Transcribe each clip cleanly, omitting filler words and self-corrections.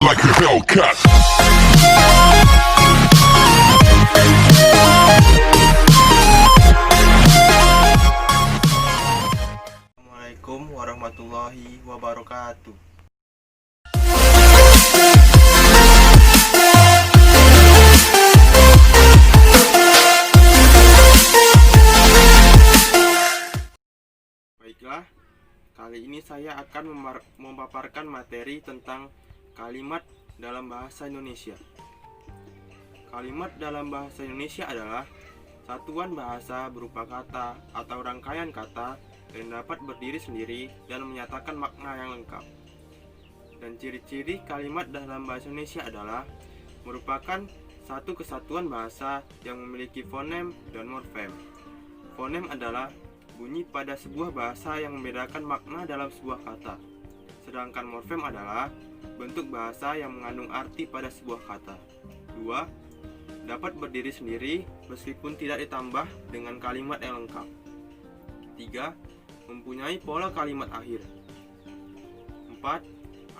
like a Hellcat. Assalamualaikum warahmatullahi wabarakatuh. Baiklah, kali ini saya akan memaparkan materi tentang kalimat dalam bahasa Indonesia. Kalimat dalam bahasa Indonesia adalah satuan bahasa berupa kata atau rangkaian kata yang dapat berdiri sendiri dan menyatakan makna yang lengkap. Dan ciri-ciri kalimat dalam bahasa Indonesia adalah merupakan satu kesatuan bahasa yang memiliki fonem dan morfem. Fonem adalah bunyi pada sebuah bahasa yang membedakan makna dalam sebuah kata. Sedangkan morfem adalah bentuk bahasa yang mengandung arti pada sebuah kata. 2. Dapat berdiri sendiri meskipun tidak ditambah dengan kalimat yang lengkap. 3. Mempunyai pola kalimat akhir. 4.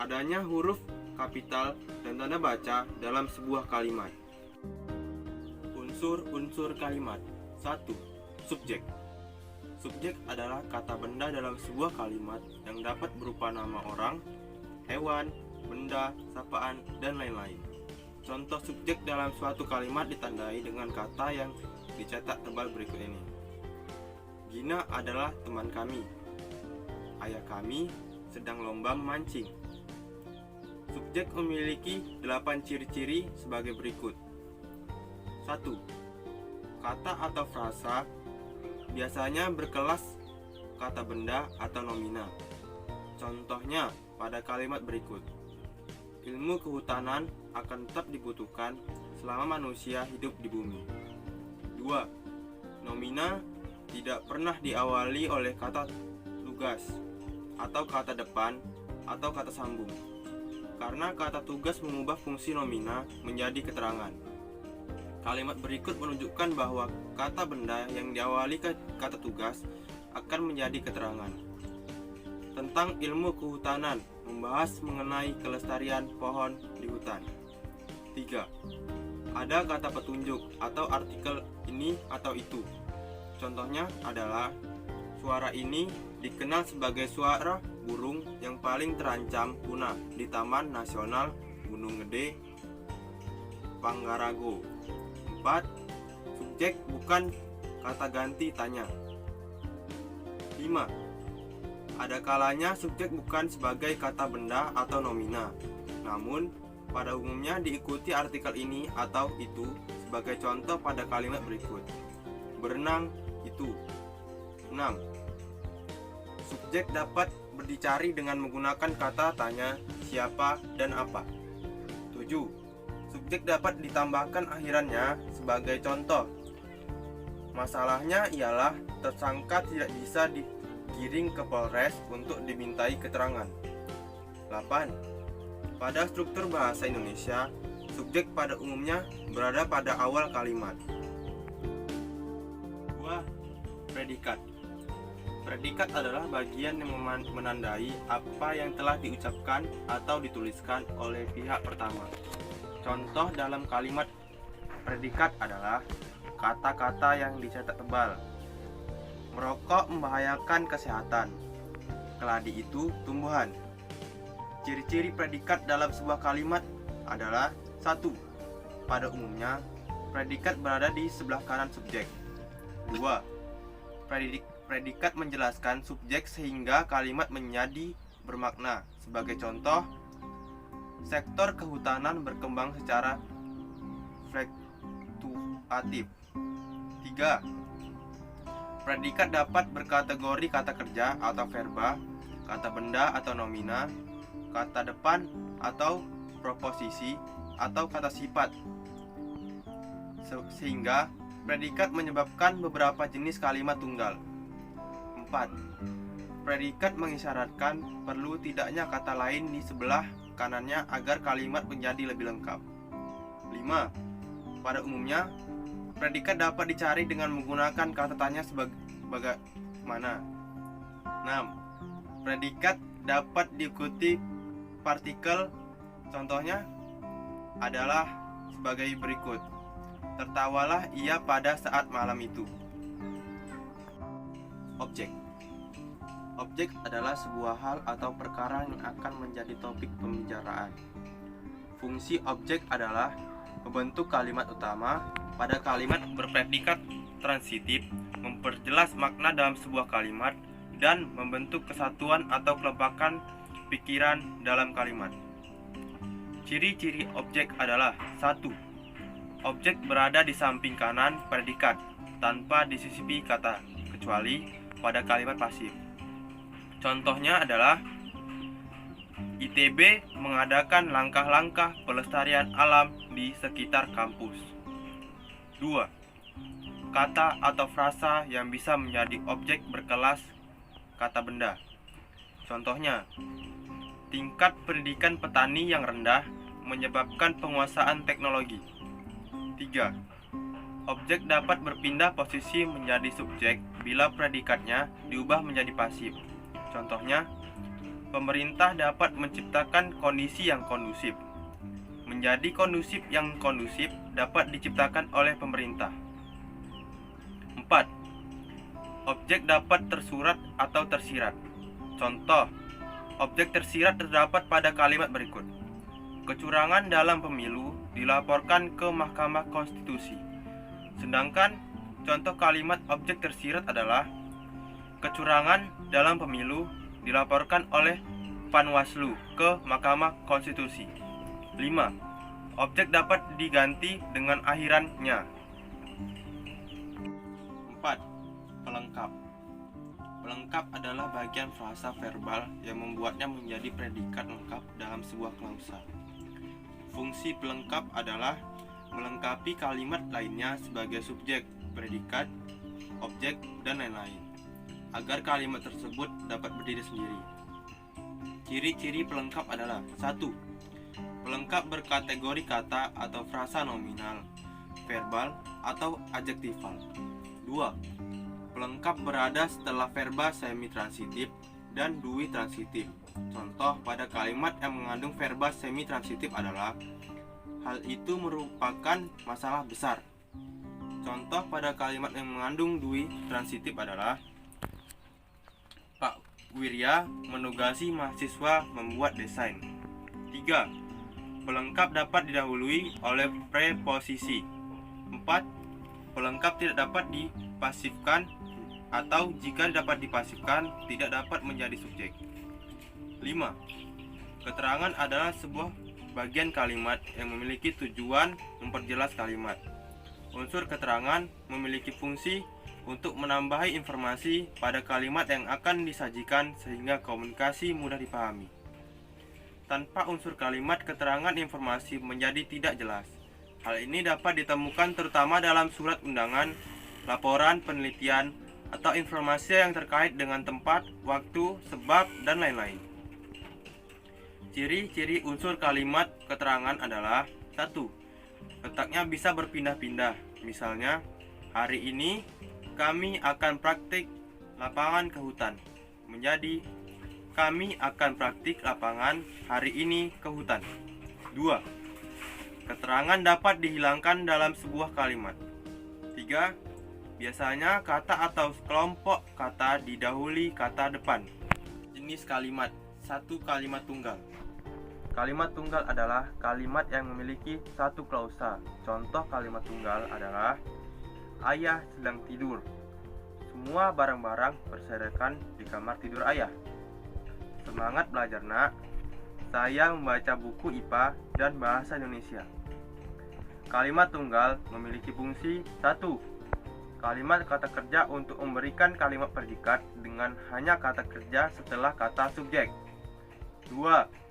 Adanya huruf kapital dan tanda baca dalam sebuah kalimat. Unsur-unsur kalimat. 1. Subjek. Subjek adalah kata benda dalam sebuah kalimat yang dapat berupa nama orang, hewan, benda, sapaan, dan lain-lain. Contoh subjek dalam suatu kalimat ditandai dengan kata yang dicetak tebal berikut ini. Gina adalah teman kami. Ayah kami sedang lomba memancing. Subjek memiliki 8 ciri-ciri sebagai berikut. 1. Kata atau frasa biasanya berkelas kata benda atau nomina. Contohnya pada kalimat berikut. Ilmu kehutanan akan tetap dibutuhkan selama manusia hidup di bumi. 2. Nomina tidak pernah diawali oleh kata tugas atau kata depan atau kata sambung, karena kata tugas mengubah fungsi nomina menjadi keterangan. Kalimat berikut menunjukkan bahwa kata benda yang diawali kata tugas akan menjadi keterangan. Tentang ilmu kehutanan, membahas mengenai kelestarian pohon di hutan. 3. Ada kata petunjuk atau artikel ini atau itu. Contohnya adalah suara ini dikenal sebagai suara burung yang paling terancam punah di Taman Nasional Gunung Gede, Pangarago. 4. Subjek bukan kata ganti tanya. 5. Ada kalanya subjek bukan sebagai kata benda atau nomina, namun pada umumnya diikuti artikel ini atau itu sebagai contoh pada kalimat berikut. Berenang itu. 6. Subjek dapat dicari dengan menggunakan kata tanya, siapa, dan apa. 7. Subjek dapat ditambahkan akhirannya sebagai contoh. Masalahnya ialah tersangka tidak bisa digiring ke Polres untuk dimintai keterangan. 8. Pada struktur bahasa Indonesia, subjek pada umumnya berada pada awal kalimat. 2. Predikat. Predikat adalah bagian yang menandai apa yang telah diucapkan atau dituliskan oleh pihak pertama. Contoh dalam kalimat predikat adalah kata-kata yang dicetak tebal. Merokok membahayakan kesehatan. Keladi itu tumbuhan. Ciri-ciri predikat dalam sebuah kalimat adalah 1. Pada umumnya, predikat berada di sebelah kanan subjek. 2. Predikat menjelaskan subjek sehingga kalimat menjadi bermakna. Sebagai contoh, sektor kehutanan berkembang secara fluktuatif. 3. Predikat dapat berkategori kata kerja atau verba, kata benda atau nomina, kata depan atau proposisi, atau kata sifat. Sehingga predikat menyebabkan beberapa jenis kalimat tunggal. 4. Predikat mengisyaratkan perlu tidaknya kata lain di sebelah kanannya agar kalimat menjadi lebih lengkap. 5. Pada umumnya, predikat dapat dicari dengan menggunakan kata tanya sebagai mana. 6. Predikat dapat diikuti partikel Contohnya adalah sebagai berikut. Tertawalah ia pada saat malam itu. Objek. Objek adalah sebuah hal atau perkara yang akan menjadi topik pembicaraan. Fungsi objek adalah membentuk kalimat utama pada kalimat berpredikat transitif, memperjelas makna dalam sebuah kalimat, dan membentuk kesatuan atau kelembapan pikiran dalam kalimat. Ciri-ciri objek adalah 1. Objek berada di samping kanan predikat tanpa disisipi kata, kecuali pada kalimat pasif. Contohnya adalah ITB mengadakan langkah-langkah pelestarian alam di sekitar kampus. 2. Kata atau frasa yang bisa menjadi objek berkelas kata benda. Contohnya, tingkat pendidikan petani yang rendah menyebabkan penguasaan teknologi. 3. Objek dapat berpindah posisi menjadi subjek bila predikatnya diubah menjadi pasif. Contohnya, pemerintah dapat menciptakan kondisi yang kondusif. Menjadi kondusif yang kondusif dapat diciptakan oleh pemerintah. 4. Objek dapat tersurat atau tersirat. Contoh, objek tersirat terdapat pada kalimat berikut. Kecurangan dalam pemilu dilaporkan ke Mahkamah Konstitusi. Sedangkan contoh kalimat objek tersirat adalah kecurangan dalam pemilu dilaporkan oleh Panwaslu ke Mahkamah Konstitusi. 5. Objek dapat diganti dengan akhirannya. 4. Pelengkap. Pelengkap adalah bagian frasa verbal yang membuatnya menjadi predikat lengkap dalam sebuah klausa. Fungsi pelengkap adalah melengkapi kalimat lainnya sebagai subjek, predikat, objek, dan lain-lain, agar kalimat tersebut dapat berdiri sendiri. Ciri-ciri pelengkap adalah 1. Pelengkap berkategori kata atau frasa nominal, verbal, atau adjektifal. 2. Pelengkap berada setelah verba semi-transitif dan dui transitif. Contoh pada kalimat yang mengandung verba semi-transitif adalah hal itu merupakan masalah besar. Contoh pada kalimat yang mengandung dui transitif adalah Pak Wirya menugasi mahasiswa membuat desain. 3. Pelengkap dapat didahului oleh preposisi. 4. Pelengkap tidak dapat dipasifkan atau jika dapat dipasifkan tidak dapat menjadi subjek. 5. Keterangan adalah sebuah bagian kalimat yang memiliki tujuan memperjelas kalimat. Unsur keterangan memiliki fungsi untuk menambahi informasi pada kalimat yang akan disajikan sehingga komunikasi mudah dipahami. Tanpa unsur kalimat, keterangan informasi menjadi tidak jelas. Hal ini dapat ditemukan terutama dalam surat undangan, laporan penelitian, atau informasi yang terkait dengan tempat, waktu, sebab, dan lain-lain. Ciri-ciri unsur kalimat keterangan adalah 1. Letaknya bisa berpindah-pindah. Misalnya, hari ini kami akan praktik lapangan ke hutan. Menjadi, kami akan praktik lapangan hari ini ke hutan. 2. Keterangan dapat dihilangkan dalam sebuah kalimat. 3. Biasanya kata atau kelompok kata didahului kata depan. Jenis kalimat. 1. Kalimat tunggal. Kalimat tunggal adalah kalimat yang memiliki satu klausa. Contoh kalimat tunggal adalah ayah sedang tidur. Semua barang-barang berserakan di kamar tidur ayah. Semangat belajar nak. Saya membaca buku IPA dan bahasa Indonesia. Kalimat tunggal memiliki fungsi 1. Kalimat kata kerja untuk memberikan kalimat predikat dengan hanya kata kerja setelah kata subjek. 2.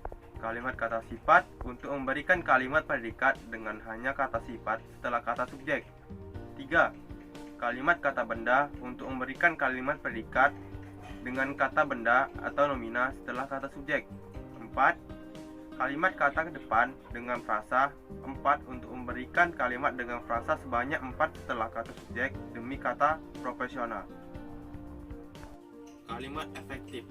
Kalimat kata sifat untuk memberikan kalimat predikat dengan hanya kata sifat setelah kata subjek. 3. Kalimat kata benda untuk memberikan kalimat predikat dengan kata benda atau nomina setelah kata subjek. 4. Kalimat kata depan dengan frasa. 4. Untuk memberikan kalimat dengan frasa sebanyak 4 setelah kata subjek demi kata profesional. Kalimat efektif.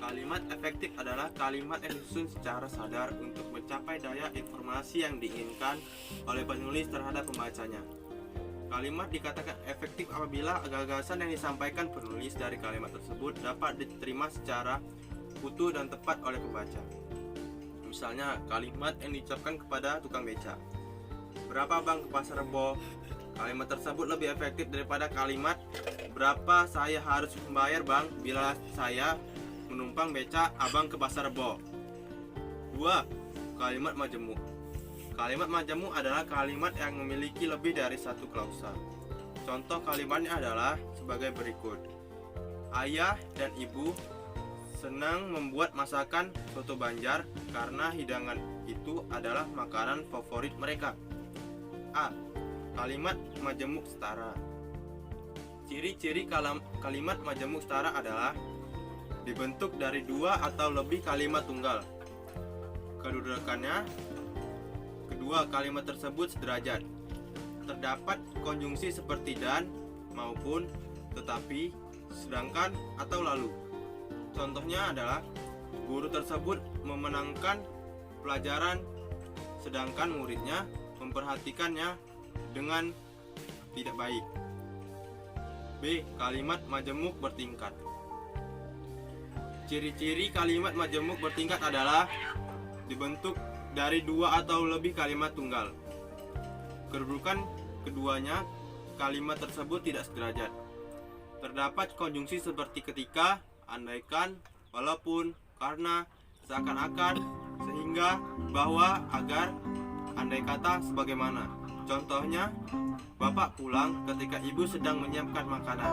Kalimat efektif adalah kalimat yang disusun secara sadar untuk mencapai daya informasi yang diinginkan oleh penulis terhadap pembacanya. Kalimat dikatakan efektif apabila gagasan yang disampaikan penulis dari kalimat tersebut dapat diterima secara utuh dan tepat oleh pembaca. Misalnya, kalimat yang diucapkan kepada tukang beca. Berapa bang ke pasar Rebo? Kalimat tersebut lebih efektif daripada kalimat berapa saya harus membayar bang bila saya menumpang beca abang ke pasar Rebo. 2. Kalimat majemuk. Kalimat majemuk adalah kalimat yang memiliki lebih dari satu klausa. Contoh kalimatnya adalah sebagai berikut. Ayah dan ibu senang membuat masakan soto Banjar karena hidangan itu adalah makanan favorit mereka. A. Kalimat majemuk setara. Ciri-ciri kalimat majemuk setara adalah dibentuk dari dua atau lebih kalimat tunggal. Kedudukannya, kedua kalimat tersebut sederajat. Terdapat konjungsi seperti dan, maupun, tetapi, sedangkan, atau lalu. Contohnya adalah guru tersebut memenangkan pelajaran sedangkan muridnya memperhatikannya dengan tidak baik. B. Kalimat majemuk bertingkat. Ciri-ciri kalimat majemuk bertingkat adalah dibentuk dari dua atau lebih kalimat tunggal. Kedudukan keduanya kalimat tersebut tidak sederajat. Terdapat konjungsi seperti ketika, andaikan, walaupun, karena, seakan-akan, sehingga, bahwa, agar, andai kata, sebagaimana. Contohnya, bapak pulang ketika ibu sedang menyiapkan makanan.